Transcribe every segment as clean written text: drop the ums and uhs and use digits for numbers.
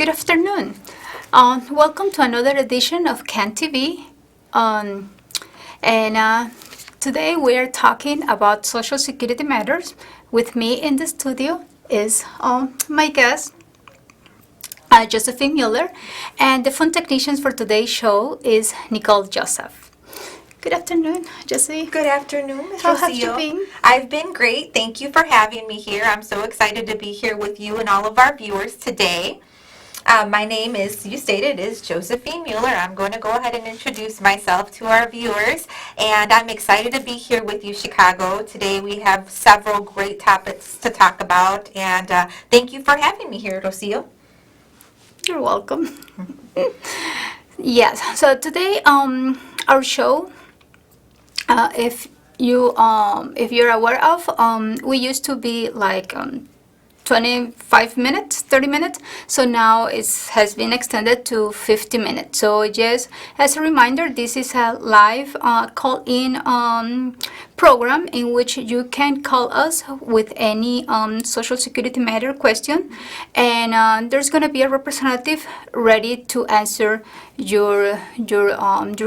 Good afternoon. Welcome to another edition of CAN TV. And today we are talking about Social Security matters. With me in the studio is my guest, Josephine Mueller, and the phone technicians for today's show is Nicole Joseph. Good afternoon, Josie. Good afternoon, Ms. How have you Rocio. been? I've been great. Thank you for having me here. I'm so excited to be here with you and all of our viewers today. My name is, you stated, is Josephine Mueller. I'm going to go ahead and introduce myself to our viewers, and I'm excited to be here with you, Chicago. Today we have several great topics to talk about, and thank you for having me here, Rocio. You're welcome. Yes. So today, our show, if you're aware of, we used to be like 25 minutes, 30 minutes. So now it has been extended to 50 minutes. So just as a reminder, this is a live call-in program in which you can call us with any Social Security matter question, and there's going to be a representative ready to answer your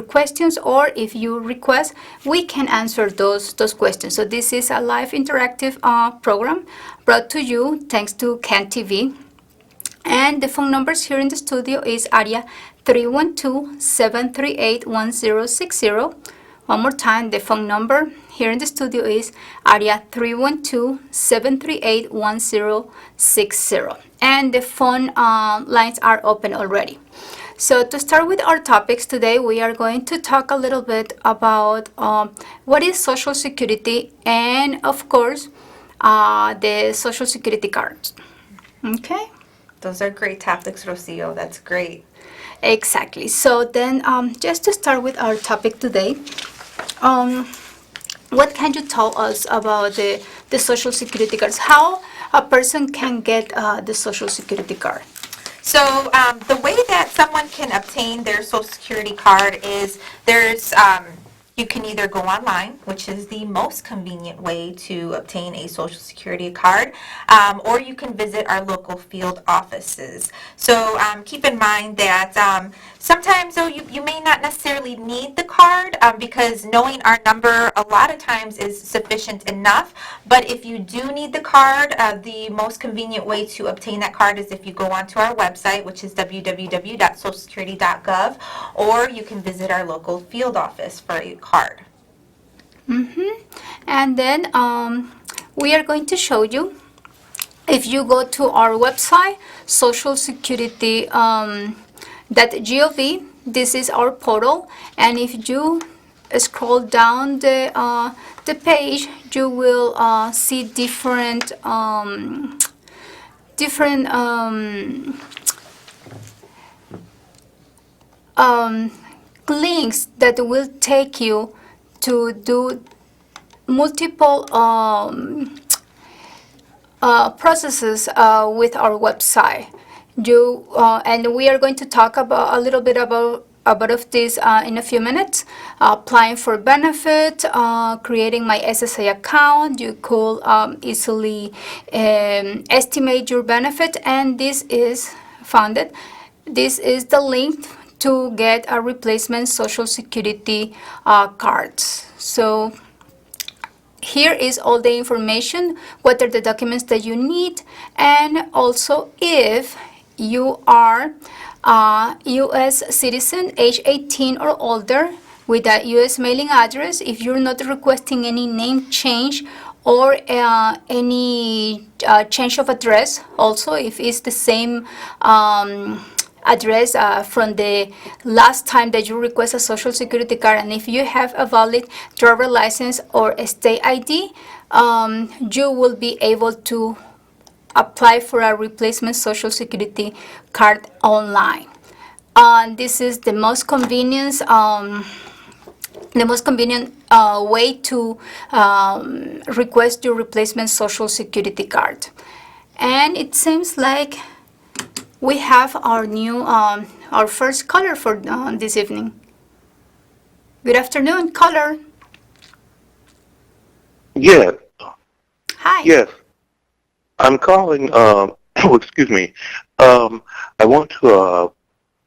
questions, or if you request, we can answer those questions. So this is a live interactive program brought to you thanks to CAN TV. And the phone numbers here in the studio is area 312-738-1060. One more time, the phone number here in the studio is area 312-738-1060. And the phone lines are open already. So to start with our topics today, we are going to talk a little bit about what is Social Security and, of course, the Social Security cards. Okay? Those are great topics, Rocio. That's great. Exactly. So then, just to start with our topic today, what can you tell us about the Social Security cards? How a person can get the Social Security card? So the way that someone can obtain their Social Security card is you can either go online, which is the most convenient way to obtain a Social Security card, or you can visit our local field offices. So keep in mind that sometimes, though, you may not necessarily need the card because knowing our number a lot of times is sufficient enough. But if you do need the card, the most convenient way to obtain that card is if you go onto our website, which is www.socialsecurity.gov, or you can visit our local field office for a card. And then we are going to show you, if you go to our website, socialsecurity.gov, this is our portal, and if you scroll down the page, you will see different links that will take you to do multiple processes with our website. And we are going to talk about a little bit about of this in a few minutes. Applying for benefit, creating my SSA account. You could easily estimate your benefit, and this is funded. This is the link to get a replacement Social Security cards. So here is all the information, what are the documents that you need, and also if you are a U.S. citizen, age 18 or older, with a U.S. mailing address, if you're not requesting any name change or any change of address, also if it's the same address from the last time that you request a Social Security card, and if you have a valid driver license or a state ID, you will be able to apply for a replacement Social Security card online. This is the most convenient way to request your replacement Social Security card. And it seems like we have our new, our first caller for this evening. Good afternoon, caller. Yes, Hi. yes. I'm calling, excuse me. I want to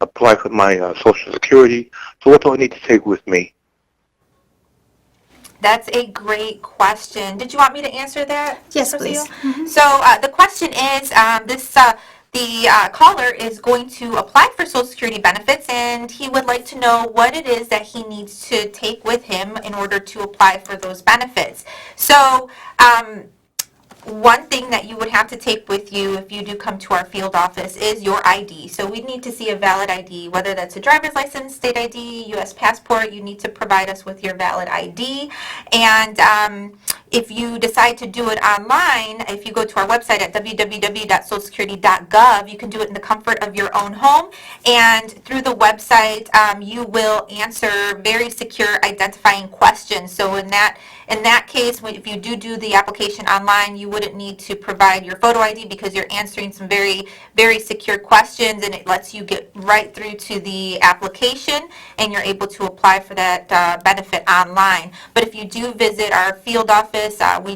apply for my Social Security. So what do I need to take with me? That's a great question. Did you want me to answer that, Yes, Rocio? please. Mhm. So the question is, the caller is going to apply for Social Security benefits, and he would like to know what it is that he needs to take with him in order to apply for those benefits. So one thing that you would have to take with you if you do come to our field office is your ID. So we need to see a valid ID, whether that's a driver's license, state ID, U.S. passport. You need to provide us with your valid ID. And if you decide to do it online, if you go to our website at www.socialsecurity.gov, you can do it in the comfort of your own home. And through the website, you will answer very secure identifying questions. So in that case, if you do the application online, you wouldn't need to provide your photo ID because you're answering some very, very secure questions, and it lets you get right through to the application, and you're able to apply for that benefit online. But if you do visit our field office, we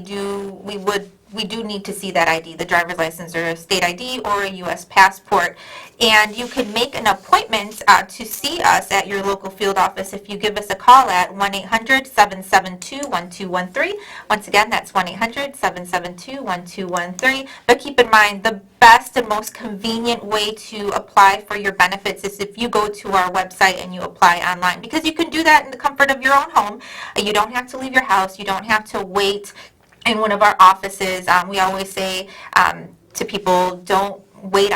do need to see that ID, the driver's license or a state ID or a U.S. passport. And you can make an appointment to see us at your local field office if you give us a call at 1-800-772-1213. Once again, that's 1-800-772-1213. But keep in mind, the best and most convenient way to apply for your benefits is if you go to our website and you apply online, because you can do that in the comfort of your own home. You don't have to leave your house. You don't have to wait in one of our offices. We always say to people, don't wait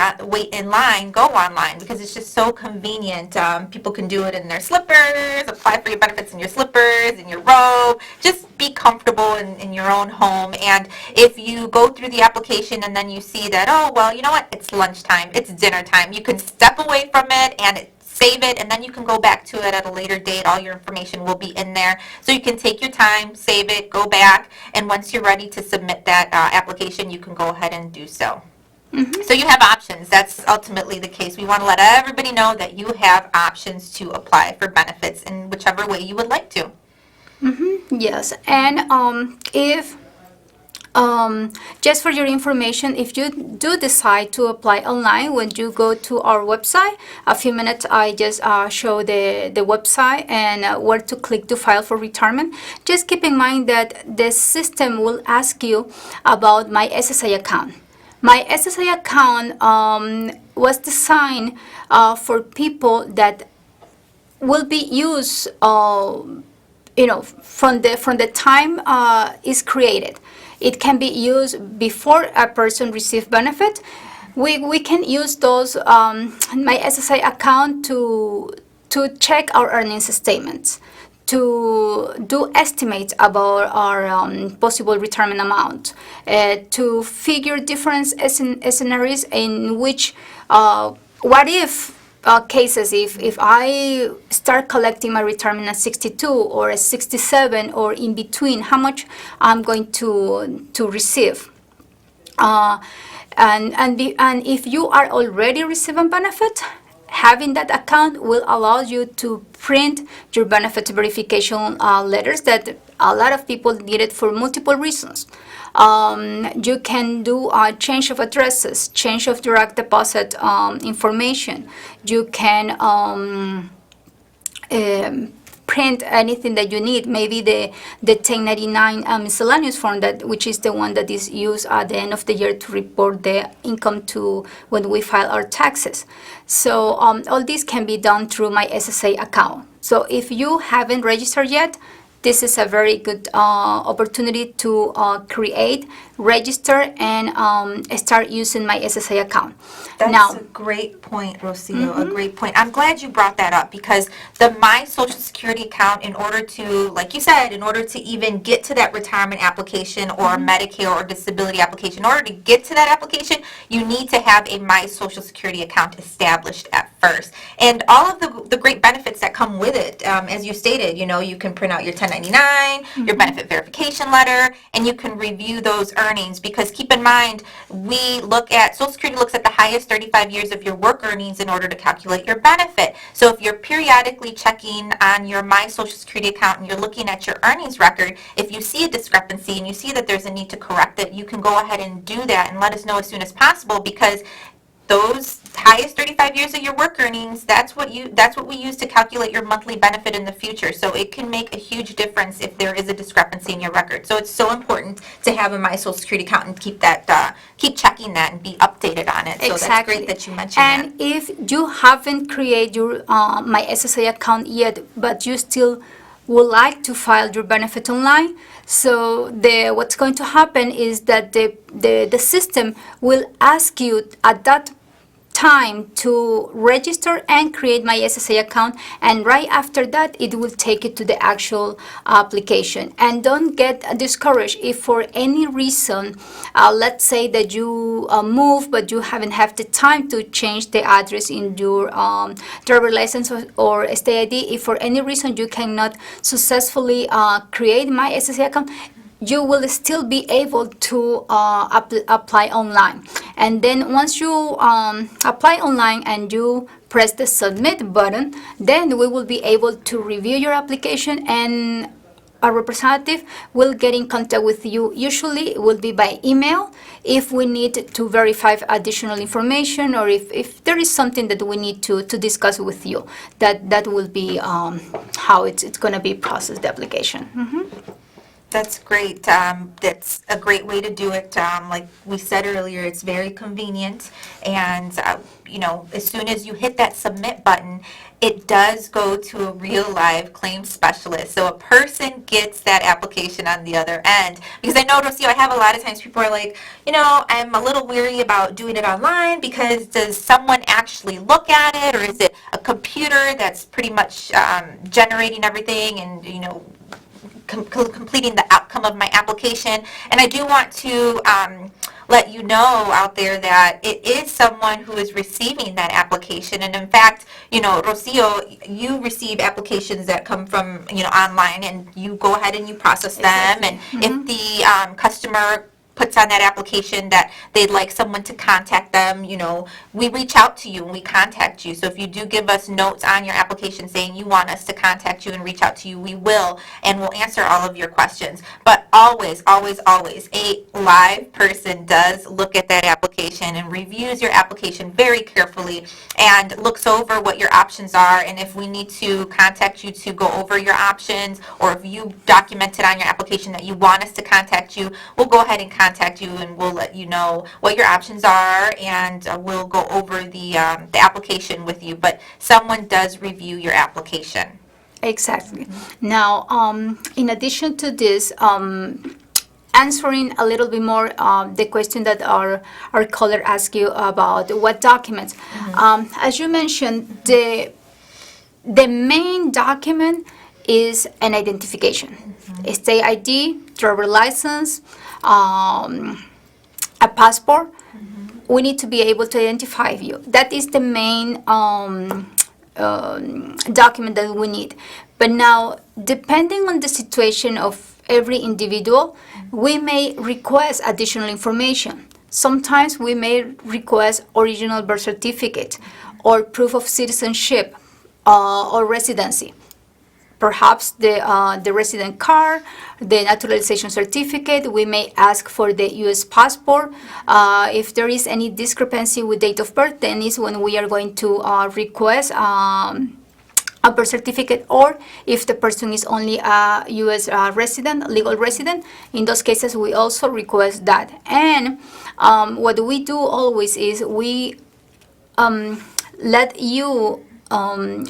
in line, go online, because it's just so convenient. People can do it in their slippers, apply for your benefits in your slippers, in your robe. Just be comfortable in your own home. And if you go through the application and then you see that, oh, well, you know what, it's lunchtime, it's dinner time, you can step away from it and save it, and then you can go back to it at a later date. All your information will be in there. So you can take your time, save it, go back, and once you're ready to submit that application, you can go ahead and do so. So you have options. That's ultimately the case. We want to let everybody know that you have options to apply for benefits in whichever way you would like to. Yes, and if just for your information, if you do decide to apply online, when you go to our website, a few minutes I just show the website and where to click to file for retirement. Just keep in mind that the system will ask you about my SSI account. My SSI account was designed for people that will be used from the time is created. It can be used before a person receives benefit. We can use those my SSI account to check our earnings statements, to do estimates about our possible retirement amount, to figure different scenarios in which what if cases, if I start collecting my retirement at 62 or at 67 or in between, how much I'm going to receive. And if you are already receiving benefit, having that account will allow you to print your benefit verification letters that a lot of people need it for multiple reasons. You can do a change of addresses, change of direct deposit information. You can print anything that you need, maybe the 1099 miscellaneous form, which is the one that is used at the end of the year to report the income to when we file our taxes. So all this can be done through my SSA account. So if you haven't registered yet, this is a very good opportunity to create, register, and start using my SSA account. That's a great point, Rocio, a great point. I'm glad you brought that up, because the My Social Security account, in order to, like you said, in order to even get to that retirement application or Medicare or disability application, in order to get to that application, you need to have a My Social Security account established at first. And all of the great benefits that come with it, as you stated, you can print out your 1099, your benefit verification letter, and you can review those earnings, because keep in mind, Social Security looks at the highest 35 years of your work earnings in order to calculate your benefit. So if you're periodically checking on your My Social Security account and you're looking at your earnings record, if you see a discrepancy and you see that there's a need to correct it, you can go ahead and do that and let us know as soon as possible, because those highest 35 years of your work earnings, that's what we use to calculate your monthly benefit in the future. So it can make a huge difference if there is a discrepancy in your record. So it's so important to have a My Social Security account and keep checking that and be updated on it. So that's great that you mentioned that. And if you haven't created your My SSA account yet, but you still would like to file your benefit online, so what's going to happen is that the system will ask you at that time to register and create My SSA account, and right after that it will take you to the actual application. And don't get discouraged if for any reason, let's say that you move but you haven't had the time to change the address in your driver license or state ID. If for any reason you cannot successfully create My SSA account, you will still be able to apply online. And then once you apply online and you press the submit button, then we will be able to review your application, and a representative will get in contact with you. Usually it will be by email if we need to verify additional information, or if there is something that we need to discuss with you. That will be how it's going to be processed, the application. That's great. That's a great way to do it. Like we said earlier, it's very convenient. And, as soon as you hit that submit button, it does go to a real live claims specialist. So a person gets that application on the other end. Because I know, Rocio, I have a lot of times people are like, I'm a little weary about doing it online because does someone actually look at it, or is it a computer that's pretty much generating everything and, completing the outcome of my application? And I do want to let you know out there that it is someone who is receiving that application. And in fact, Rocio, you receive applications that come from, online, and you go ahead and you process them. And if the customer puts on that application that they'd like someone to contact them, we reach out to you and we contact you. So if you do give us notes on your application saying you want us to contact you and reach out to you, we will, and we'll answer all of your questions. But always, always, always, a live person does look at that application and reviews your application very carefully and looks over what your options are. And if we need to contact you to go over your options, or if you documented on your application that you want us to contact you, we'll go ahead and contact you and we'll let you know what your options are, and we'll go over the application with you. But someone does review your application. Exactly. Now, in addition to this, answering a little bit more the question that our caller asked you about what documents. As you mentioned, the main document is an identification. State ID, driver license, a passport. We need to be able to identify you. That is the main document that we need. But now, depending on the situation of every individual, we may request additional information. Sometimes we may request original birth certificate or proof of citizenship or residency. Perhaps the resident card, the naturalization certificate. We may ask for the U.S. passport. If there is any discrepancy with date of birth, then is when we are going to request a birth certificate, or if the person is only a U.S. resident, legal resident, in those cases we also request that. And what we do always is we let you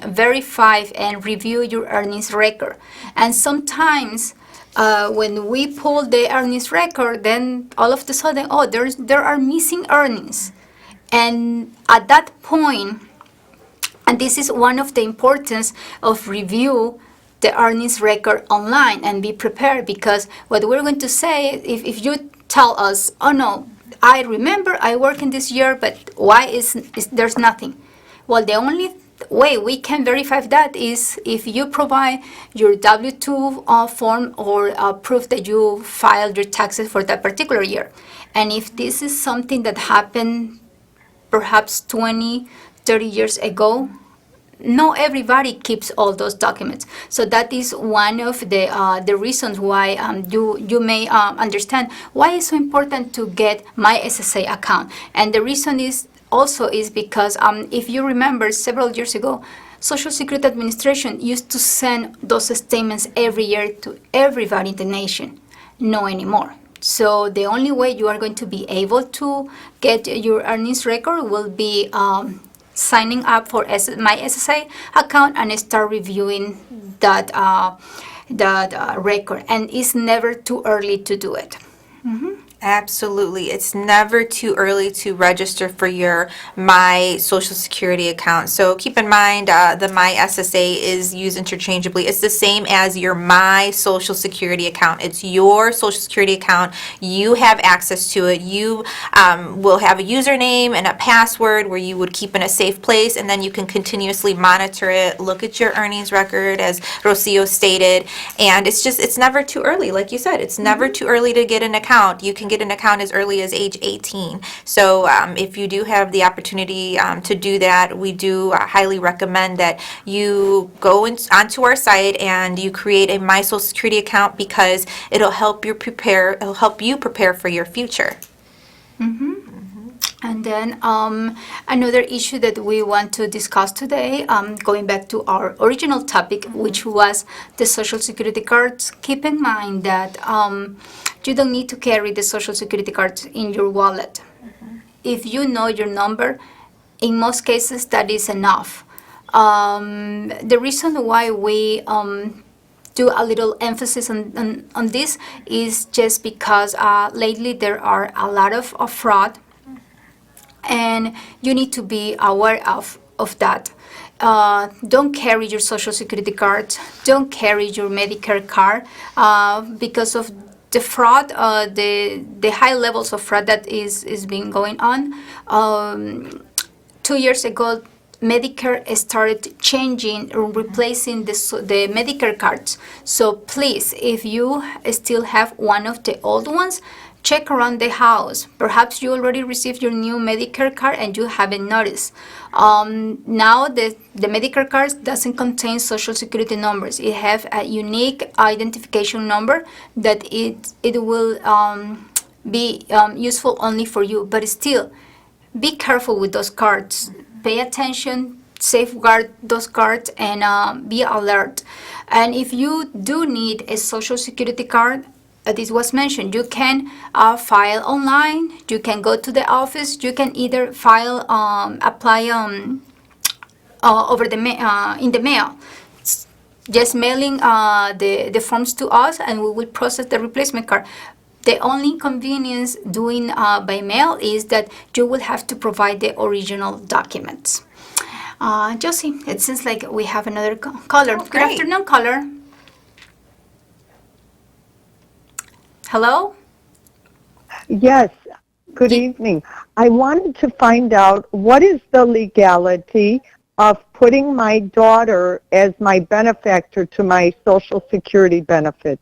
verify and review your earnings record. And sometimes when we pull the earnings record, then all of a sudden, there are missing earnings. And at that point, and this is one of the importance of review the earnings record online and be prepared, because what we're going to say, if you tell us, oh no, I remember I work in this year, but why is there's nothing? Well, the only way we can verify that is if you provide your W-2 form or proof that you filed your taxes for that particular year. And if this is something that happened perhaps 20, 30 years ago, not everybody keeps all those documents. So that is one of the reasons why you may understand why it's so important to get My SSA account. And the reason is also is because if you remember several years ago, Social Security Administration used to send those statements every year to everybody in the nation. No anymore. So the only way you are going to be able to get your earnings record will be signing up for my SSA account and start reviewing that record. And it's never too early to do it. Absolutely. It's never too early to register for your My Social Security account. So keep in mind, the My SSA is used interchangeably. It's the same as your My Social Security account. It's your Social Security account. You have access to it. You will have a username and a password where you would keep in a safe place, and then you can continuously monitor it, look at your earnings record, as Rocio stated. And it's never too early. Like you said, it's never too early to get an account. You can get an account as early as age 18. So if you do have the opportunity to do that, we do highly recommend that you go onto our site and you create a My Social Security account, because it'll help you prepare for your future. And then another issue that we want to discuss today, going back to our original topic, which was the Social Security cards. Keep in mind that you don't need to carry the Social Security cards in your wallet. If you know your number, in most cases that is enough. The reason why we do a little emphasis on this is just because lately there are a lot of fraud, and you need to be aware of that. Don't carry your Social Security card. Don't carry your Medicare card because of the fraud, the high levels of fraud that is being going on. 2 years ago, Medicare started changing or replacing the Medicare cards. So please, if you still have one of the old ones, check around the house. Perhaps you already received your new Medicare card and you haven't noticed. Now the Medicare card doesn't contain Social Security numbers. It has a unique identification number that it will be useful only for you. But still, be careful with those cards. Pay attention, safeguard those cards, and be alert. And if you do need a Social Security card, this was mentioned, you can file online, you can go to the office, you can either file, apply over the in the mail. Just mailing the forms to us, and we will process the replacement card. The only inconvenience doing by mail is that you will have to provide the original documents. Josie, it seems like we have another caller. Oh, Good great. afternoon, caller. Hello? Yes, good evening. I wanted to find out what is the legality of putting my daughter as my benefactor to my Social Security benefits.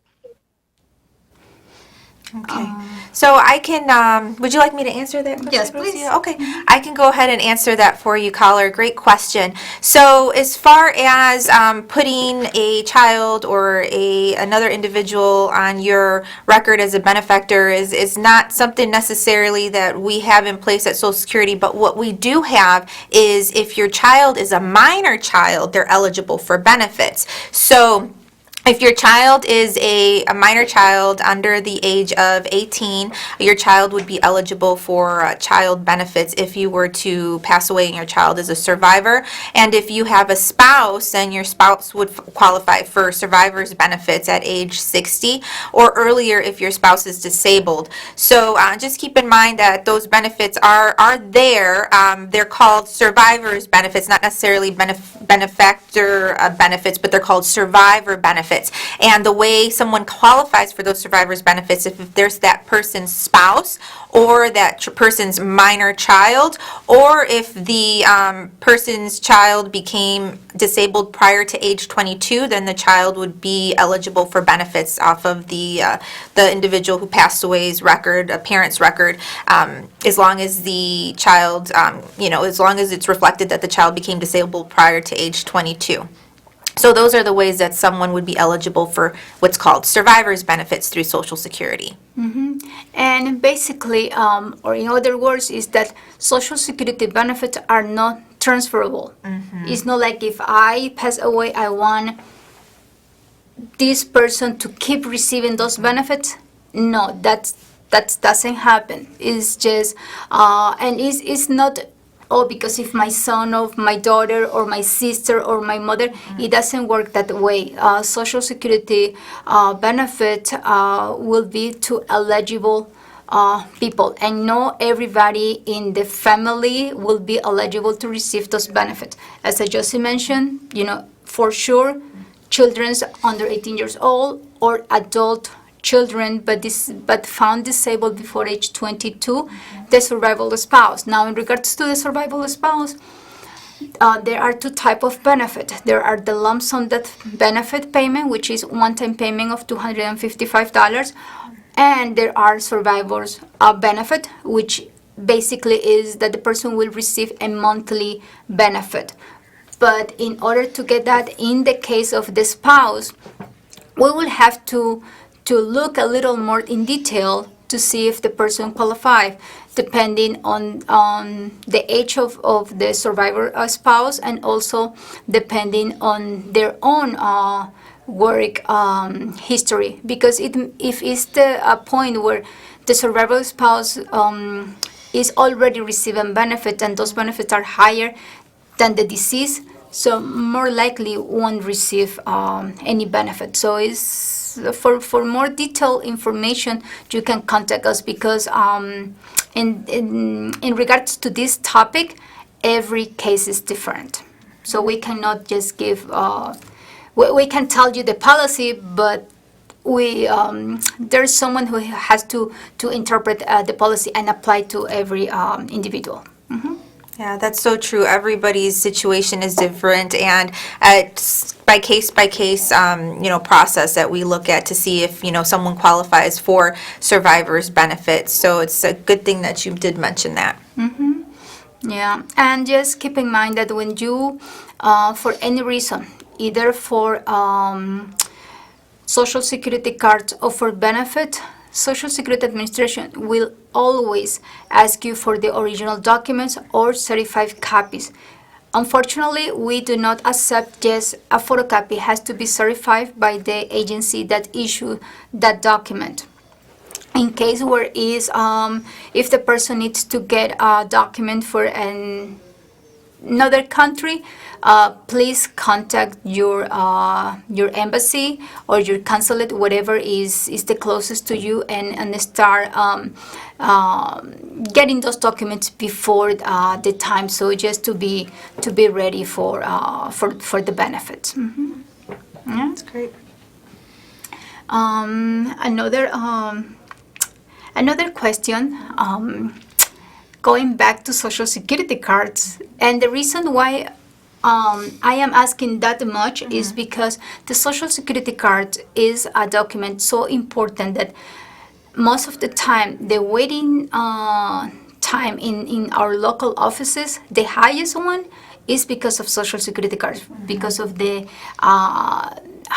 Okay. So I can, would you like me to answer that question? Yes, please. Rocio? Okay. I can go ahead and answer that for you, caller. Great question. So as far as putting a child or another individual on your record as a benefactor is not something necessarily that we have in place at Social Security, but what we do have is if your child is a minor child, they're eligible for benefits. So if your child is a minor child under the age of 18, your child would be eligible for child benefits if you were to pass away and your child is a survivor. And if you have a spouse, then your spouse would qualify for survivor's benefits at age 60 or earlier if your spouse is disabled. So just keep in mind that those benefits are there. They're called survivor's benefits, not necessarily benefactor benefits, but they're called survivor benefits. And the way someone qualifies for those survivor's benefits, if there's that person's spouse or that person's minor child, or if the person's child became disabled prior to age 22, then the child would be eligible for benefits off of the individual who passed away's record, a parent's record, as long as the child, as long as it's reflected that the child became disabled prior to age 22. So those are the ways that someone would be eligible for what's called survivor's benefits through Social Security. And basically, or in other words, is that Social Security benefits are not transferable. It's not like if I pass away, I want this person to keep receiving those benefits. No, that doesn't happen. It's just, and it's not, oh, because if my son or my daughter or my sister or my mother, it doesn't work that way. Social Security benefit will be to eligible people, and not everybody in the family will be eligible to receive those benefits. As I just mentioned, for sure, children under 18 years old or adult children but found disabled before age 22, the survivable spouse. Now, in regards to the survivable spouse, there are two types of benefit. There are the lump sum death benefit payment, which is one-time payment of $255, and there are survivors benefit, which basically is that the person will receive a monthly benefit. But in order to get that, in the case of the spouse, we will have to look a little more in detail to see if the person qualifies, depending on the age of the survivor spouse, and also depending on their own work history. Because if it's the point where the survivor spouse is already receiving benefit and those benefits are higher than the deceased, so more likely won't receive any benefit. So it's for more detailed information, you can contact us, because in regards to this topic, every case is different. So we cannot just give we can tell you the policy, but there's someone who has to interpret the policy and apply to every individual. Yeah, that's so true. Everybody's situation is different, and it's by case process that we look at to see if someone qualifies for survivor's benefits. So it's a good thing that you did mention that. Yeah, and just keep in mind that when you, for any reason, either for Social Security cards or for benefit, Social Security Administration will always ask you for the original documents or certified copies. Unfortunately, we do not accept just a photocopy. It has to be certified by the agency that issued that document. In case where is, if the person needs to get a document for another country, please contact your embassy or your consulate, whatever is the closest to you, and start getting those documents before the time. So just to be ready for the benefits. Yeah. That's great. Another question. Going back to Social Security cards, and the reason why I am asking that much is because the Social Security card is a document so important that most of the time the waiting time in our local offices, the highest one, is because of Social Security cards, because of the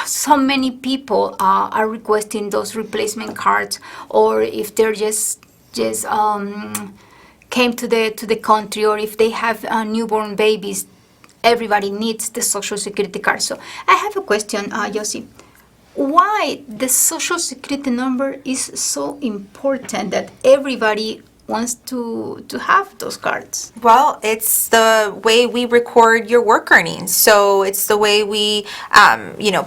so many people are requesting those replacement cards, or if they're just came to the country, or if they have newborn babies, everybody needs the Social Security card. So I have a question, Yossi. Why the Social Security number is so important that everybody wants to have those cards? Well, it's the way we record your work earnings. So it's the way we,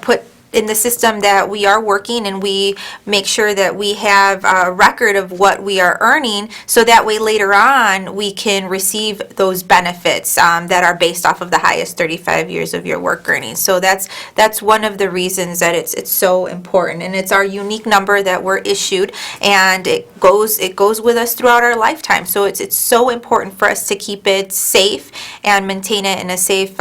put in the system that we are working, and we make sure that we have a record of what we are earning, so that way later on we can receive those benefits that are based off of the highest 35 years of your work earnings. So that's one of the reasons that it's so important, and it's our unique number that we're issued, and it goes with us throughout our lifetime. So it's so important for us to keep it safe and maintain it in a safe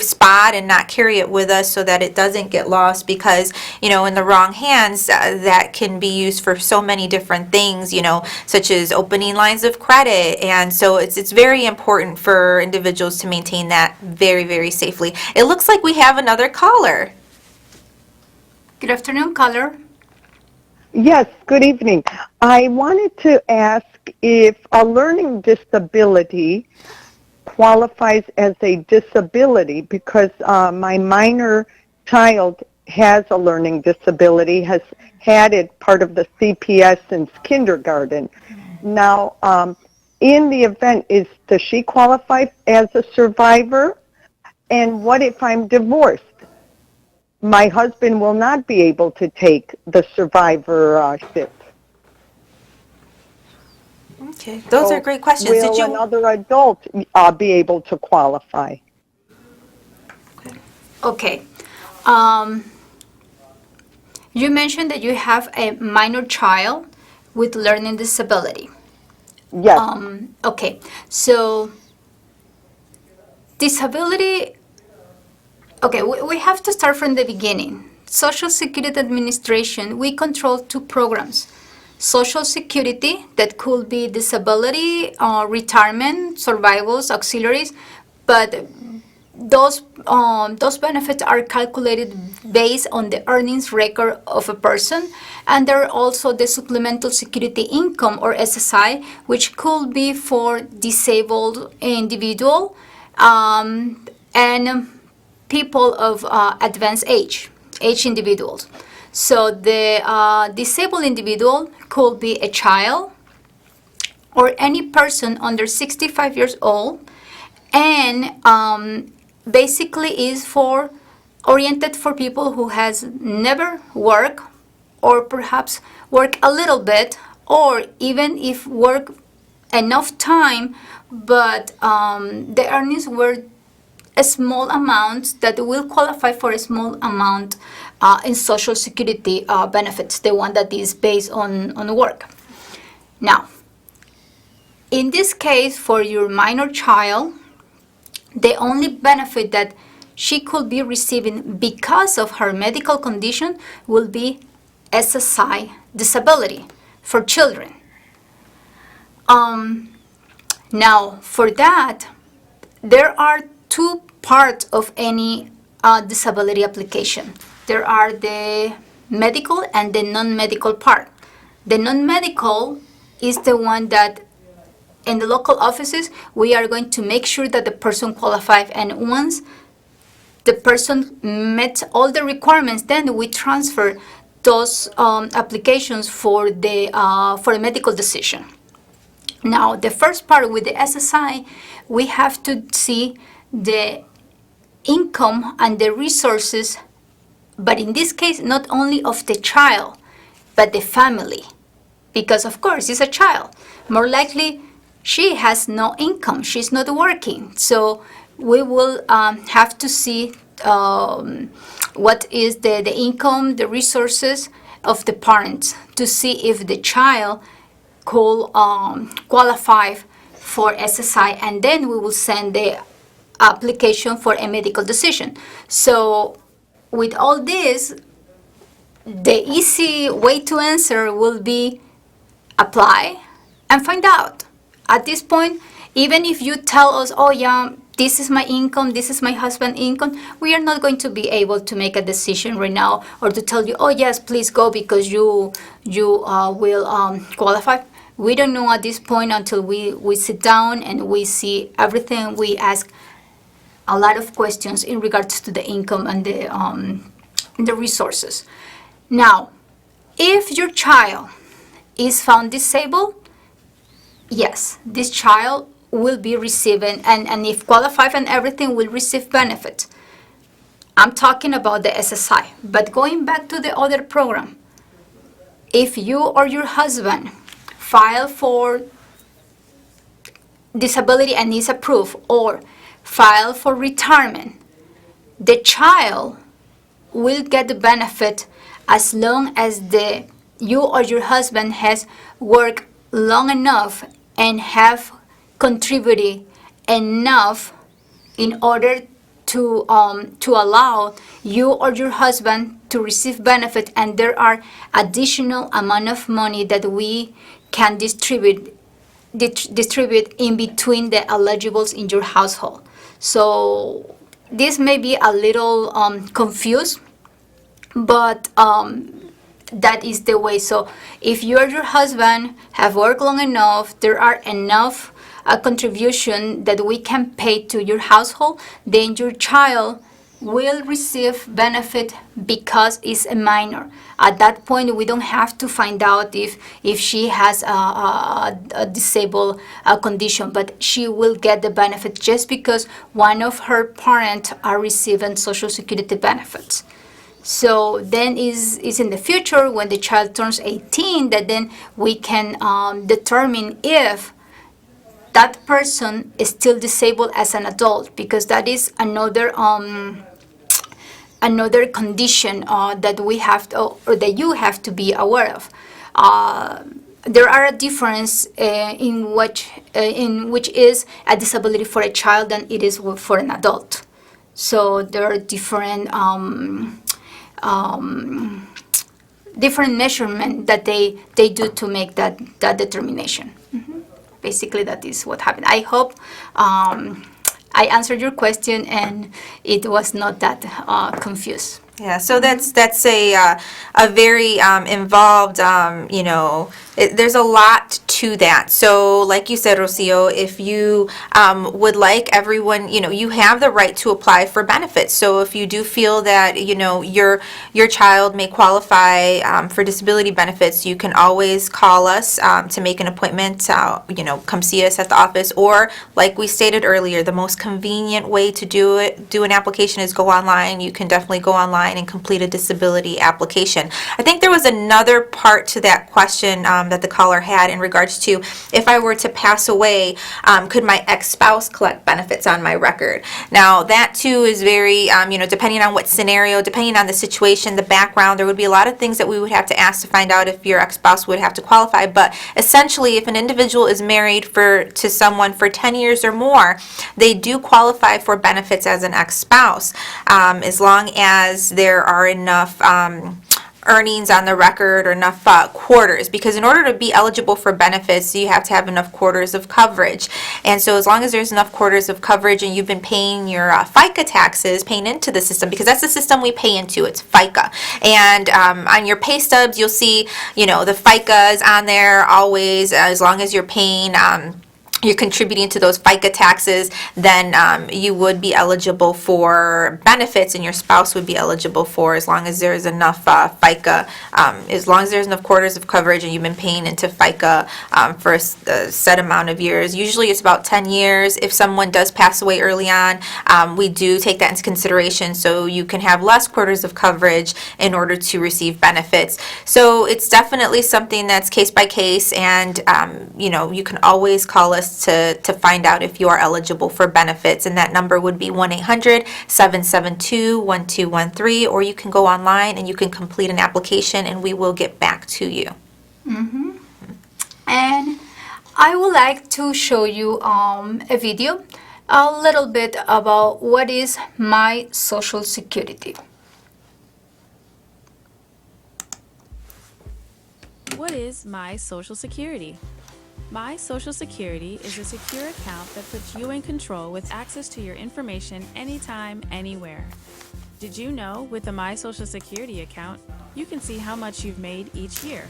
spot, and not carry it with us so that it doesn't get lost spouse because, in the wrong hands, that can be used for so many different things, such as opening lines of credit. And so it's very important for individuals to maintain that very, very safely. It looks like we have another caller. Good afternoon, caller. Yes, good evening. I wanted to ask if a learning disability qualifies as a disability because my minor child has a learning disability, has had it part of the CPS since kindergarten. Now, in the event, does she qualify as a survivor? And what if I'm divorced? My husband will not be able to take the survivorship. Okay, those are great questions. Will another adult be able to qualify? Okay. You mentioned that you have a minor child with learning disability. Yes. Okay, so disability, okay, we have to start from the beginning. Social Security Administration, we control two programs. Social Security, that could be disability, retirement, survivals, auxiliaries, but those benefits are calculated based on the earnings record of a person, and there are also the supplemental security income or SSI, which could be for disabled individual and people of advanced age individuals. So the disabled individual could be a child or any person under 65 years old, and basically is for oriented for people who has never worked or perhaps work a little bit, or even if work enough time but the earnings were a small amount that will qualify for a small amount in Social Security benefits, the one that is based on work. Now, in this case, for your minor child, the only benefit that she could be receiving because of her medical condition will be SSI disability for children. Now, for that, there are two parts of any disability application. There are the medical and the non-medical part. The non-medical is the one that in the local offices we are going to make sure that the person qualifies, and once the person met all the requirements, then we transfer those applications for a medical decision. Now, the first part with the SSI, we have to see the income and the resources, but in this case, not only of the child, but the family. Because, of course, it's a child. More likely, she has no income. She's not working. So we will have to see what is the income, the resources of the parents to see if the child could qualify for SSI, and then we will send the application for a medical decision. So with all this, the easy way to answer will be apply and find out. At this point, even if you tell us, oh yeah, this is my income, this is my husband's income, we are not going to be able to make a decision right now or to tell you, oh yes, please go because you will qualify. We don't know at this point until we sit down and we see everything. We ask a lot of questions in regards to the income and the resources. Now, if your child is found disabled, yes, this child will be receiving, and if qualified and everything, will receive benefits. I'm talking about the SSI. But going back to the other program, if you or your husband file for disability and is approved, or file for retirement, the child will get the benefit as long as you or your husband has worked long enough and have contributed enough in order to allow you or your husband to receive benefit, and there are additional amount of money that we can distribute in between the eligibles in your household. So this may be a little confused, but that is the way. So if you or your husband have worked long enough, there are enough contribution that we can pay to your household, then your child will receive benefit because it's a minor. At that point, we don't have to find out if she has a disabled condition, but she will get the benefit just because one of her parents are receiving Social Security benefits. So then is in the future when the child turns 18 that then we can determine if that person is still disabled as an adult, because that is another condition that we have to, or that you have to be aware of. There are a difference in which is a disability for a child than it is for an adult. So there are different measurement that they do to make that determination. Basically, that is what happened. I hope I answered your question and it was not that confused. Yeah, so that's a very involved, there's a lot to that. So like you said, Rocio, if you would like everyone, you have the right to apply for benefits. So if you do feel that, your child may qualify for disability benefits, you can always call us to make an appointment, come see us at the office, or like we stated earlier, the most convenient way to do an application is go online. You can definitely go online and complete a disability application. I think there was another part to that question that the caller had in regards to if I were to pass away, could my ex-spouse collect benefits on my record? Now that too is very, depending on what scenario, depending on the situation, the background, there would be a lot of things that we would have to ask to find out if your ex-spouse would have to qualify. But essentially, if an individual is married to someone for 10 years or more, they do qualify for benefits as an ex-spouse, as long as there are enough earnings on the record or enough quarters, because in order to be eligible for benefits you have to have enough quarters of coverage. And so as long as there's enough quarters of coverage and you've been paying your FICA taxes, paying into the system, because that's the system we pay into, it's FICA. And on your pay stubs you'll see the FICA is on there always. As long as you're paying you're contributing to those FICA taxes, then you would be eligible for benefits, and your spouse would be eligible for, as long as there's enough FICA, as long as there's enough quarters of coverage and you've been paying into FICA for a set amount of years. Usually it's about 10 years. If someone does pass away early on, we do take that into consideration, so you can have less quarters of coverage in order to receive benefits. So it's definitely something that's case by case, and you can always call us to find out if you are eligible for benefits, and that number would be 1-800-772-1213, or you can go online and you can complete an application and we will get back to you. And I would like to show you a video a little bit about what is my Social Security. What is My Social Security? My Social Security is a secure account that puts you in control with access to your information anytime, anywhere. Did you know with the My Social Security account, you can see how much you've made each year?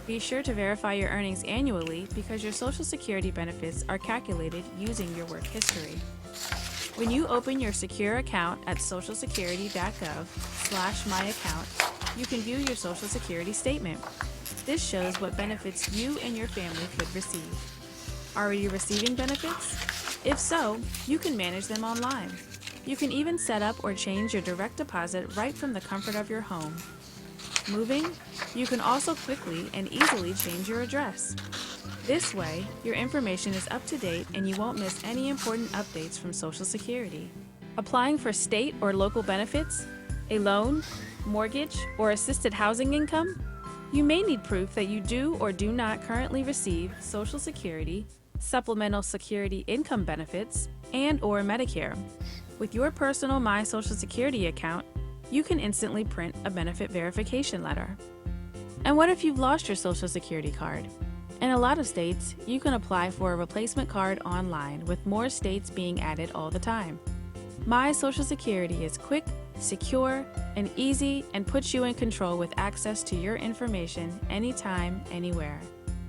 Be sure to verify your earnings annually because your Social Security benefits are calculated using your work history. When you open your secure account at socialsecurity.gov/myaccount, you can view your Social Security statement. This shows what benefits you and your family could receive. Are you receiving benefits? If so, you can manage them online. You can even set up or change your direct deposit right from the comfort of your home. Moving? You can also quickly and easily change your address. This way, your information is up to date and you won't miss any important updates from Social Security. Applying for state or local benefits, a loan, mortgage, or assisted housing income? You may need proof that you do or do not currently receive Social Security, Supplemental Security Income Benefits, and/or Medicare. With your personal My Social Security account, you can instantly print a benefit verification letter. And what if you've lost your Social Security card? In a lot of states, you can apply for a replacement card online, with more states being added all the time. My Social Security is quick, secure, and easy, and puts you in control with access to your information anytime, anywhere.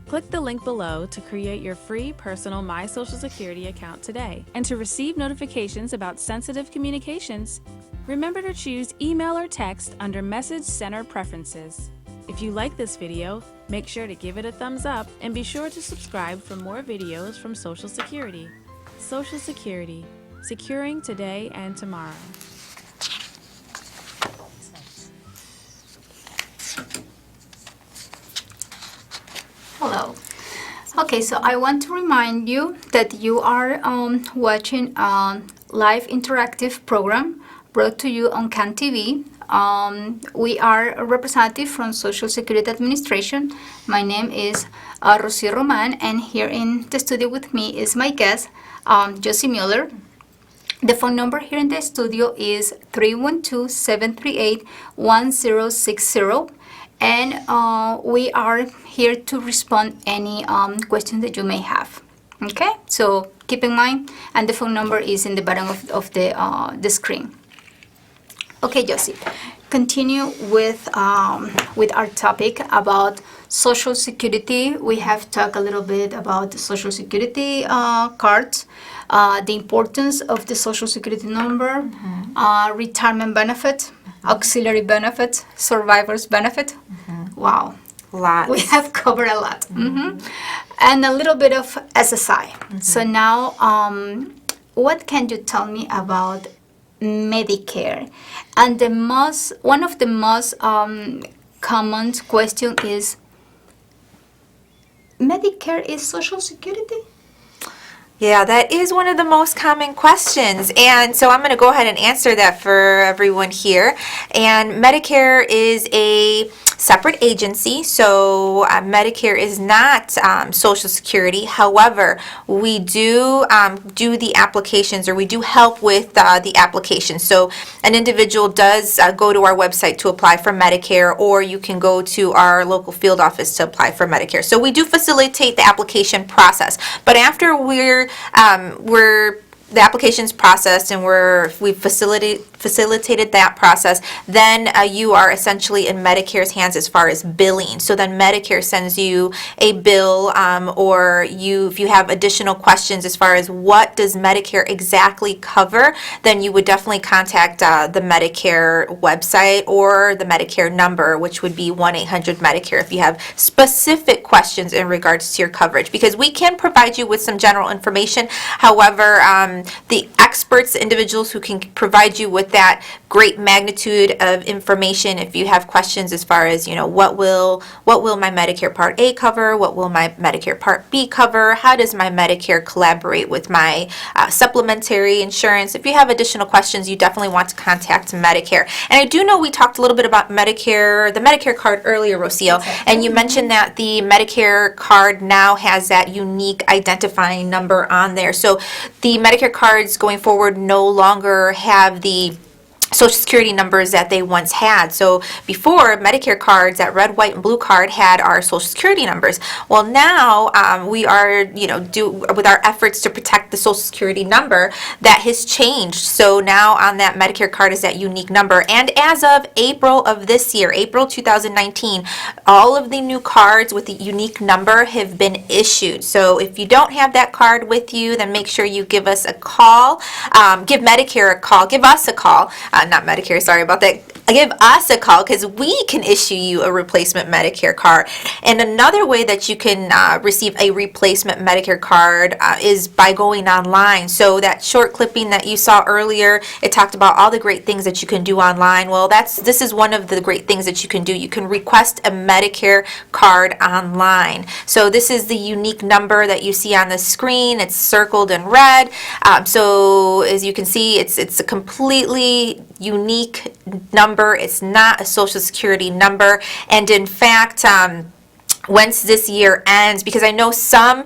Click the link below to create your free personal My Social Security account today. And to receive notifications about sensitive communications, remember to choose email or text under Message Center Preferences. If you like this video, make sure to give it a thumbs up and be sure to subscribe for more videos from Social Security. Social Security, securing today and tomorrow. Hello. Okay, so I want to remind you that you are watching a live interactive program brought to you on CAN TV. We are a representative from Social Security Administration. My name is Rosie Roman, and here in the studio with me is my guest, Josie Mueller. The phone number here in the studio is 312-738-1060. And we are here to respond any questions that you may have. Okay, so keep in mind, and the phone number is in the bottom of the screen. Okay, Josie, continue with our topic about Social Security. We have talked a little bit about the Social Security cards, the importance of the Social Security number, retirement benefit, auxiliary benefit, survivor's benefit. Wow. Lots. We have covered a lot. And a little bit of SSI. So now, what can you tell me about Medicare? And one of the most common question is, Medicare is Social Security? Yeah, that is one of the most common questions. And so I'm going to go ahead and answer that for everyone here. And Medicare is a separate agency, so Medicare is not Social Security. However, we do do the applications, or we do help with the application. So an individual does go to our website to apply for Medicare, or you can go to our local field office to apply for Medicare. So we do facilitate the application process. But after the application's processed and we've facilitated that process, then you are essentially in Medicare's hands as far as billing. So then Medicare sends you a bill, or if you have additional questions as far as what does Medicare exactly cover, then you would definitely contact the Medicare website or the Medicare number, which would be 1-800-MEDICARE, if you have specific questions in regards to your coverage, because we can provide you with some general information. However, the experts, individuals who can provide you with that great magnitude of information, if you have questions as far as, what will my Medicare Part A cover, what will my Medicare Part B cover, how does my Medicare collaborate with my supplementary insurance, if you have additional questions, you definitely want to contact Medicare. And I do know we talked a little bit about Medicare, the Medicare card earlier, Rocio, and you mentioned that the Medicare card now has that unique identifying number on there. So the Medicare cards going forward no longer have the Social Security numbers that they once had. So before, Medicare cards, that red, white, and blue card had our Social Security numbers. Well, now we are, with our efforts to protect the Social Security number, that has changed. So now on that Medicare card is that unique number. And as of April of this year, April 2019, all of the new cards with the unique number have been issued. So if you don't have that card with you, then make sure you give us a call. Give Medicare a call. Give us a call. Not Medicare, sorry about that. Give us a call, because we can issue you a replacement Medicare card. And another way that you can receive a replacement Medicare card is by going online. So that short clipping that you saw earlier, it talked about all the great things that you can do online. Well, this is one of the great things that you can do. You can request a Medicare card online. So this is the unique number that you see on the screen. It's circled in red. So as you can see, it's a completely unique number. It's not a Social Security number. And in fact, once this year ends, because I know some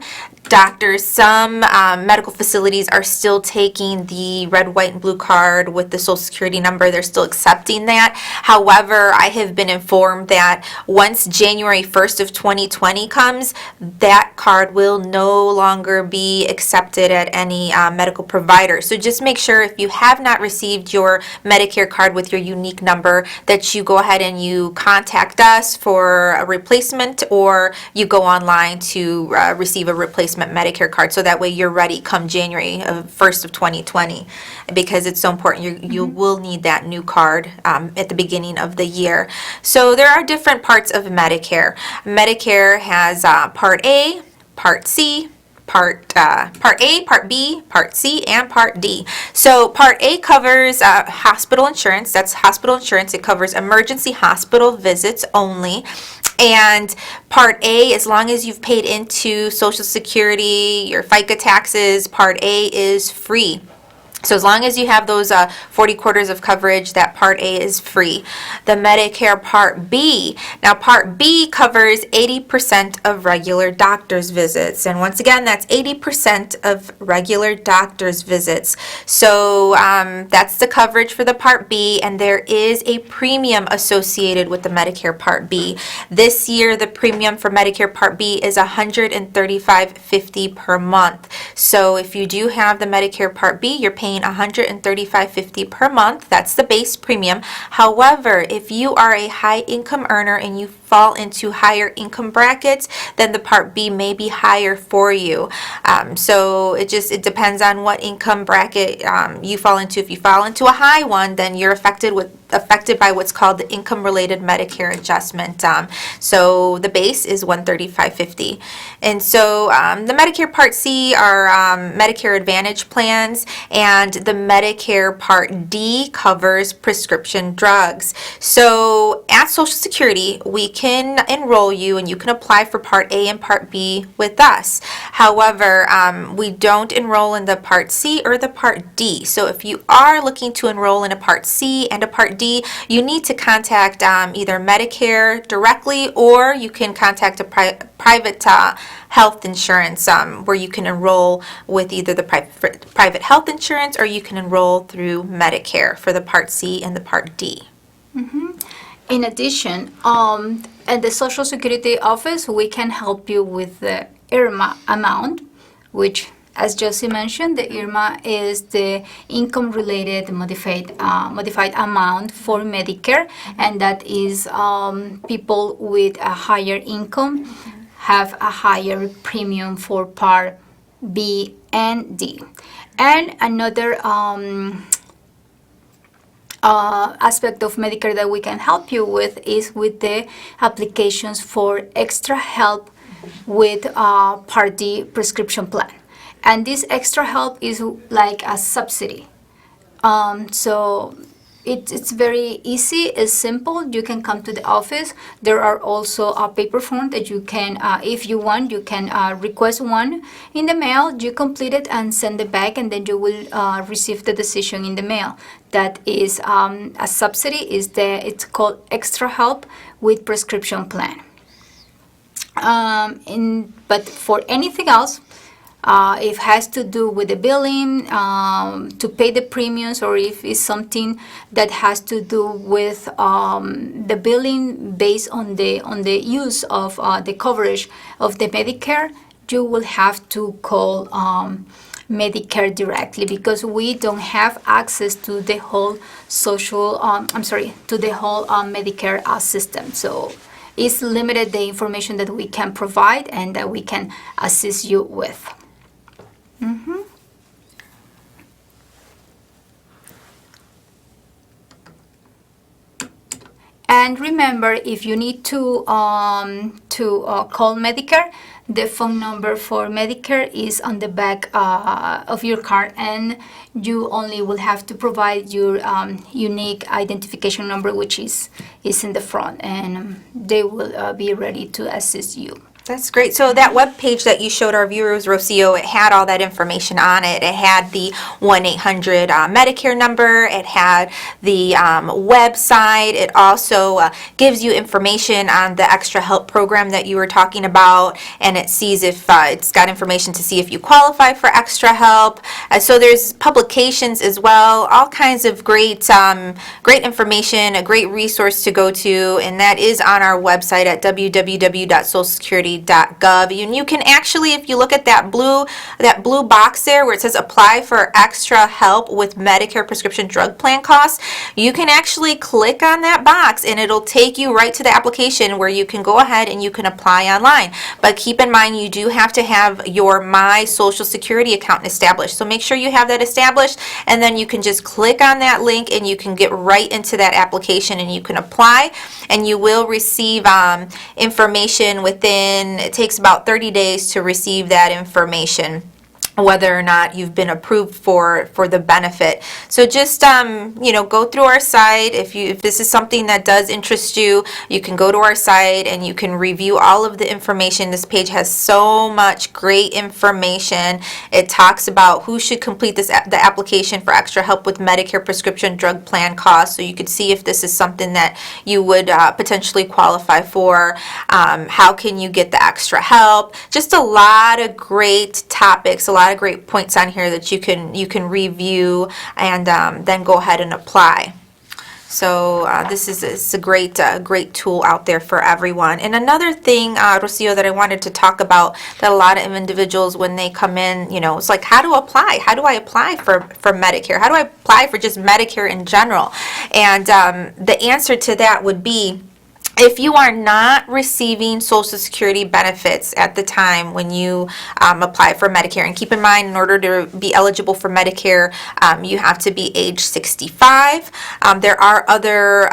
doctors, some medical facilities are still taking the red, white, and blue card with the social security number. They're still accepting that. However, I have been informed that once January 1st of 2020 comes, that card will no longer be accepted at any medical provider. So just make sure if you have not received your Medicare card with your unique number that you go ahead and you contact us for a replacement, or you go online to receive a replacement Medicare card, so that way you're ready come January 1st of 2020, because it's so important. You will need that new card at the beginning of the year. So there are different parts of Medicare. Medicare has Part A, Part C, Part A, Part B, Part C, and Part D. So Part A covers hospital insurance. That's hospital insurance. It covers emergency hospital visits only. And Part A, as long as you've paid into Social Security, your FICA taxes, Part A is free. So as long as you have those 40 quarters of coverage, that Part A is free. The Medicare Part B. Now Part B covers 80% of regular doctor's visits. And once again, that's 80% of regular doctor's visits. So that's the coverage for the Part B, and there is a premium associated with the Medicare Part B. This year, the premium for Medicare Part B is $135.50 per month. So if you do have the Medicare Part B, you're paying $135.50 per month. That's the base premium. However, if you are a high income earner and you fall into higher income brackets, then the Part B may be higher for you. So it depends on what income bracket you fall into. If you fall into a high one, then you're affected by what's called the income related Medicare adjustment. So the base is $135.50. And so the Medicare Part C are Medicare Advantage plans, and the Medicare Part D covers prescription drugs. So at Social Security, we can enroll you and you can apply for Part A and Part B with us. However, we don't enroll in the Part C or the Part D. So if you are looking to enroll in a Part C and a Part D, you need to contact either Medicare directly, or you can contact a private health insurance where you can enroll with either the private health insurance, or you can enroll through Medicare for the Part C and the Part D. In addition, at the Social Security office, we can help you with the IRMA amount, which, as Josie mentioned, the IRMA is the income-related modified amount for Medicare, and that is people with a higher income have a higher premium for Part B and D. And another aspect of Medicare that we can help you with is with the applications for extra help with Part D prescription plan. And this extra help is like a subsidy. So it's very easy, it's simple. You can come to the office. There are also a paper form that you can, if you want, you can request one in the mail. You complete it and send it back, and then you will receive the decision in the mail. That is a subsidy. It's called extra help with prescription plan. But for anything else, if it has to do with the billing, to pay the premiums, or if it's something that has to do with the billing based on the use of the coverage of the Medicare, you will have to call Medicare directly, because we don't have access to the whole Medicare system. So it's limited the information that we can provide and that we can assist you with. And remember, if you need to call Medicare, the phone number for Medicare is on the back of your card, and you only will have to provide your unique identification number, which is in the front, and they will be ready to assist you. That's great. So that web page that you showed our viewers, Rocio, it had all that information on it. It had the 1-800 Medicare number. It had the website. It also gives you information on the extra help program that you were talking about, and it sees if it's got information to see if you qualify for extra help. So there's publications as well, all kinds of great information, a great resource to go to, and that is on our website at www.socialsecurity.gov. And you can actually, if you look at that blue box there where it says apply for extra help with Medicare prescription drug plan costs, you can actually click on that box and it'll take you right to the application where you can go ahead and you can apply online. But keep in mind, you do have to have your My Social Security account established. So make sure you have that established, and then you can just click on that link and you can get right into that application and you can apply, and you will receive information within, it takes about 30 days to receive that information, whether or not you've been approved for the benefit. So just go through our site. If this is something that does interest you, you can go to our site and you can review all of the information. This page has so much great information. It talks about who should complete the application for extra help with Medicare prescription drug plan costs, so you could see if this is something that you would potentially qualify for. How can you get the extra help? Just a lot of great topics, a lot of great points on here that you can review and then go ahead and apply. So this is a great tool out there for everyone. And another thing, Rocio, that I wanted to talk about, that a lot of individuals, when they come in, it's like, how to apply? How do I apply for Medicare? How do I apply for just Medicare in general? And the answer to that would be, if you are not receiving Social Security benefits at the time when you apply for Medicare, and keep in mind, in order to be eligible for Medicare, you have to be age 65. There are other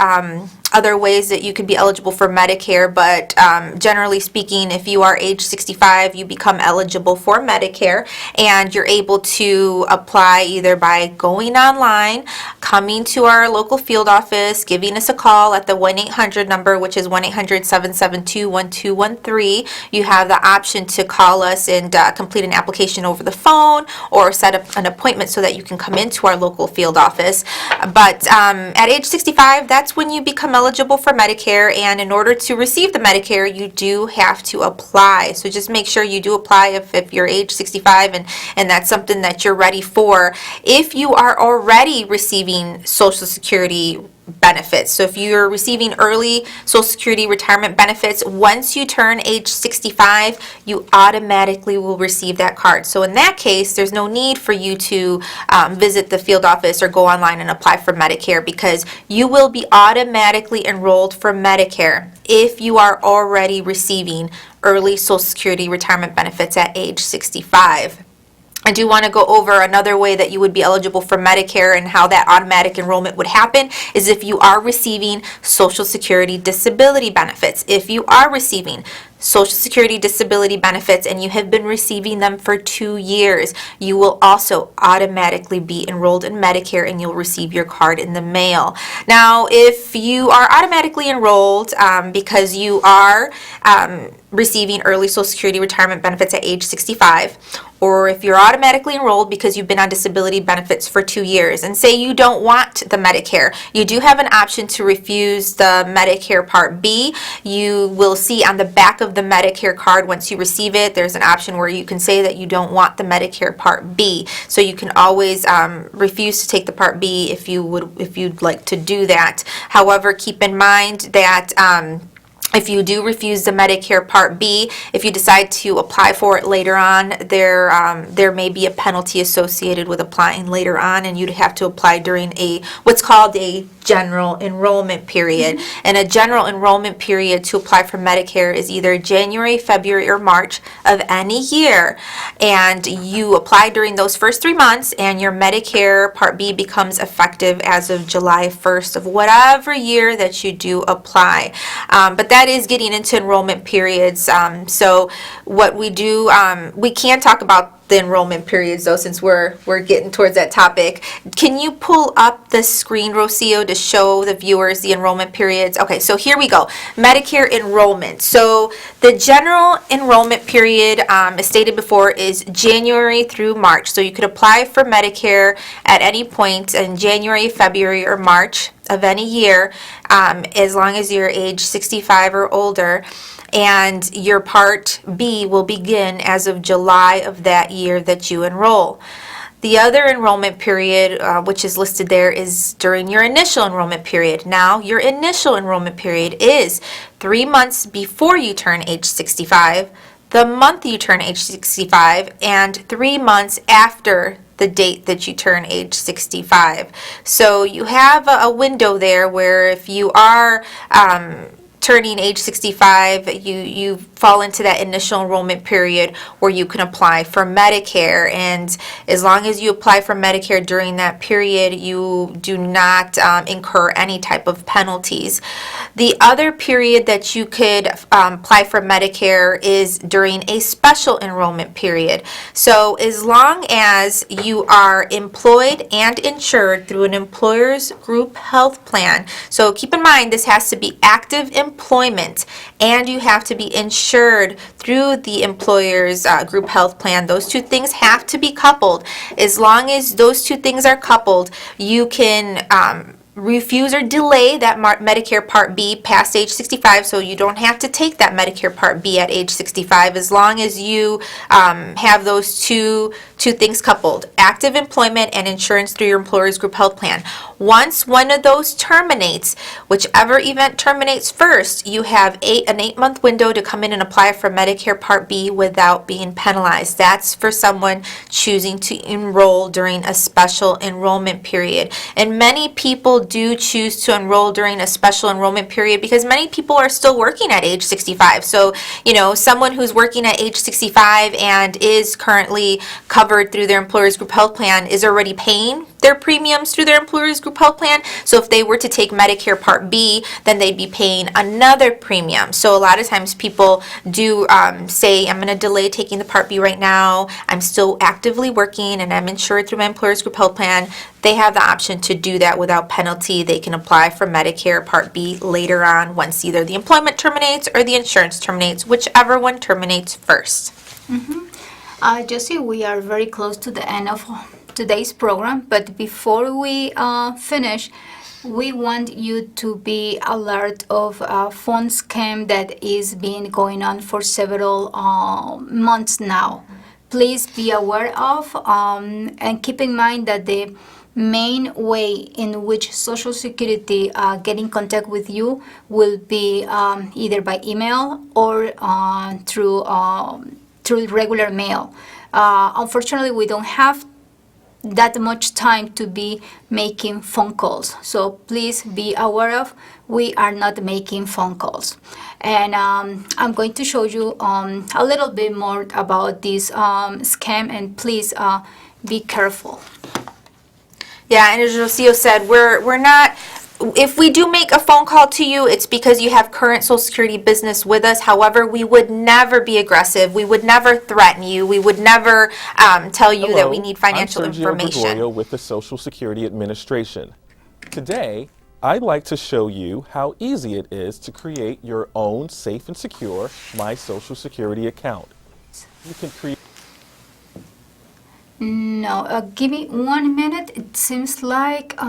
ways that you could be eligible for Medicare, but generally speaking, if you are age 65, you become eligible for Medicare, and you're able to apply either by going online, coming to our local field office, giving us a call at the 1-800 number, which is 1-800-772-1213. You have the option to call us and complete an application over the phone, or set up an appointment so that you can come into our local field office. But at age 65, that's when you become eligible for Medicare, and in order to receive the Medicare, you do have to apply. So just make sure you do apply if you're age 65 and that's something that you're ready for. If you are already receiving Social Security benefits, so if you're receiving early Social Security retirement benefits, once you turn age 65, you automatically will receive that card. So in that case, there's no need for you to visit the field office or go online and apply for Medicare, because you will be automatically enrolled for Medicare if you are already receiving early Social Security retirement benefits at age 65. I do want to go over another way that you would be eligible for Medicare, and how that automatic enrollment would happen is if you are receiving Social Security disability benefits. If you are receiving Social Security disability benefits and you have been receiving them for 2 years, you will also automatically be enrolled in Medicare, and you'll receive your card in the mail. Now, if you are automatically enrolled because you are receiving early Social Security retirement benefits at age 65, or if you're automatically enrolled because you've been on disability benefits for 2 years, and say you don't want the Medicare, you do have an option to refuse the Medicare Part B. You will see on the back of the Medicare card, once you receive it, there's an option where you can say that you don't want the Medicare Part B. So you can always refuse to take the Part B if you'd like to do that. However, keep in mind that if you do refuse the Medicare Part B, if you decide to apply for it later on, there may be a penalty associated with applying later on, and you'd have to apply during what's called a general enrollment period. And a general enrollment period to apply for Medicare is either January, February, or March of any year. And you apply during those first 3 months, and your Medicare Part B becomes effective as of July 1st of whatever year that you do apply. But that is getting into enrollment periods. So what we do, we can talk about the enrollment periods, though, since we're getting towards that topic. Can you pull up the screen, Rocio, to show the viewers the enrollment periods? Okay, so here we go. Medicare enrollment. So the general enrollment period, as stated before, is January through March. So you could apply for Medicare at any point in January, February, or March of any year, as long as you're age 65 or older. And your Part B will begin as of July of that year that you enroll. The other enrollment period, which is listed there, is during your initial enrollment period. Now, your initial enrollment period is 3 months before you turn age 65, the month you turn age 65, and 3 months after the date that you turn age 65. So you have a window there where if you are turning age 65, you fall into that initial enrollment period where you can apply for Medicare. And as long as you apply for Medicare during that period, you do not incur any type of penalties. The other period that you could apply for Medicare is during a special enrollment period. So as long as you are employed and insured through an employer's group health plan, so keep in mind this has to be active employment and you have to be insured through the employer's group health plan. Those two things have to be coupled. As long as those two things are coupled, you can refuse or delay that Medicare Part B past age 65, so you don't have to take that Medicare Part B at age 65 as long as you have those two things coupled, active employment and insurance through your employer's group health plan. Once one of those terminates, whichever event terminates first, you have an 8-month window to come in and apply for Medicare Part B without being penalized. That's for someone choosing to enroll during a special enrollment period. And many people do choose to enroll during a special enrollment period because many people are still working at age 65. So, someone who's working at age 65 and is currently covered through their employer's group health plan is already paying their premiums through their employer's group health plan. So if they were to take Medicare Part B, then they'd be paying another premium. So a lot of times people do say, I'm going to delay taking the Part B right now. I'm still actively working and I'm insured through my employer's group health plan. They have the option to do that without penalty. They can apply for Medicare Part B later on once either the employment terminates or the insurance terminates, whichever one terminates first. Josie, we are very close to the end of today's program, but before we finish, we want you to be alert of a phone scam that is been going on for several months now. Please be aware of and keep in mind that the main way in which Social Security get in contact with you will be either by email or through regular mail. Unfortunately, we don't have that much time to be making phone calls. So please be aware of, we are not making phone calls. And I'm going to show you a little bit more about this scam, and please be careful. Yeah, and as Rocio said, we're not, if we do make a phone call to you, it's because you have current Social Security business with us. However, we would never be aggressive. We would never threaten you. We would never tell you that we need financial I'm Sergio information. Gregorio with the Social Security Administration. Today, I'd like to show you how easy it is to create your own safe and secure My Social Security account. You can create. No, give me 1 minute. It seems like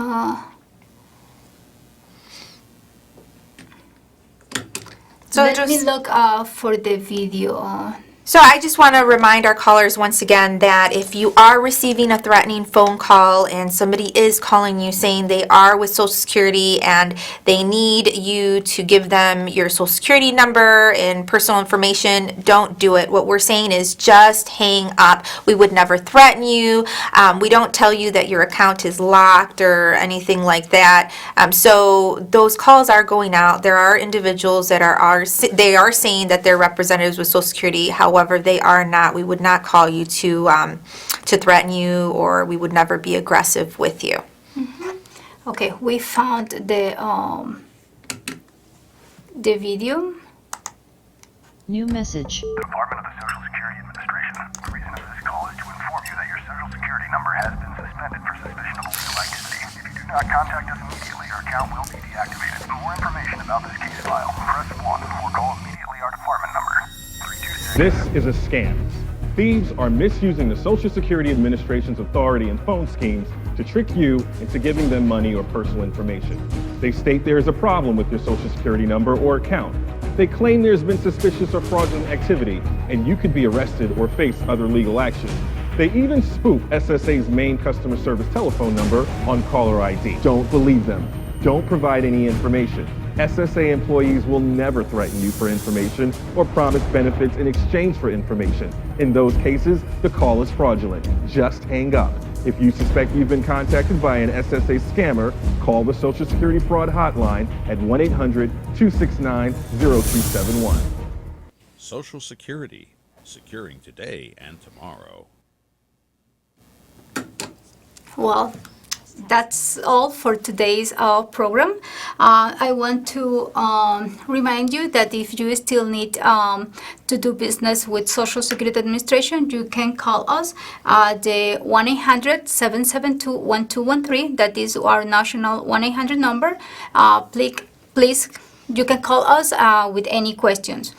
So let me look for the video. So I just want to remind our callers once again that if you are receiving a threatening phone call and somebody is calling you saying they are with Social Security and they need you to give them your Social Security number and personal information, don't do it. What we're saying is just hang up. We would never threaten you. We don't tell you that your account is locked or anything like that. So those calls are going out. There are individuals that are saying that they're representatives with Social Security. However, they are not. We would not call you to threaten you, or we would never be aggressive with you. Okay, we found the video. New message. Department of the Social Security Administration. The reason of this call is to inform you that your Social Security number has been suspended for suspicion of illegal activity. If you do not contact us immediately, your account will be deactivated. For more information about this case file, press 1 or call immediately our department number. 326. This is a scam. Thieves are misusing the Social Security Administration's authority and phone schemes to trick you into giving them money or personal information. They state there is a problem with your Social Security number or account. They claim there's been suspicious or fraudulent activity, and you could be arrested or face other legal action. They even spoof SSA's main customer service telephone number on caller ID. Don't believe them. Don't provide any information. SSA employees will never threaten you for information or promise benefits in exchange for information. In those cases, the call is fraudulent. Just hang up. If you suspect you've been contacted by an SSA scammer, call the Social Security Fraud Hotline at 1-800-269-0271. Social Security, securing today and tomorrow. Well, that's all for today's program. I want to remind you that if you still need to do business with Social Security Administration, you can call us the 1-800-772-1213. That is our national 1-800 number. Please, you can call us with any questions.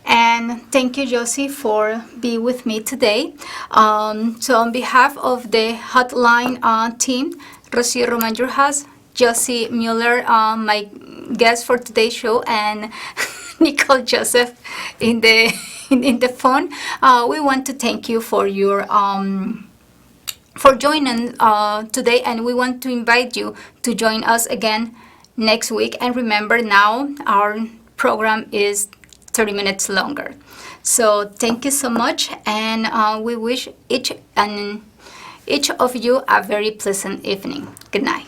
And thank you, Josie, for being with me today. So on behalf of the hotline team, Rocio Roman-Jurjas, Josie Mueller, my guest for today's show, and Nicole Joseph in the phone, we want to thank you for your for joining today, and we want to invite you to join us again next week. And remember, now our program is 30 minutes longer. So thank you so much, and we wish each of you a very pleasant evening. Good night.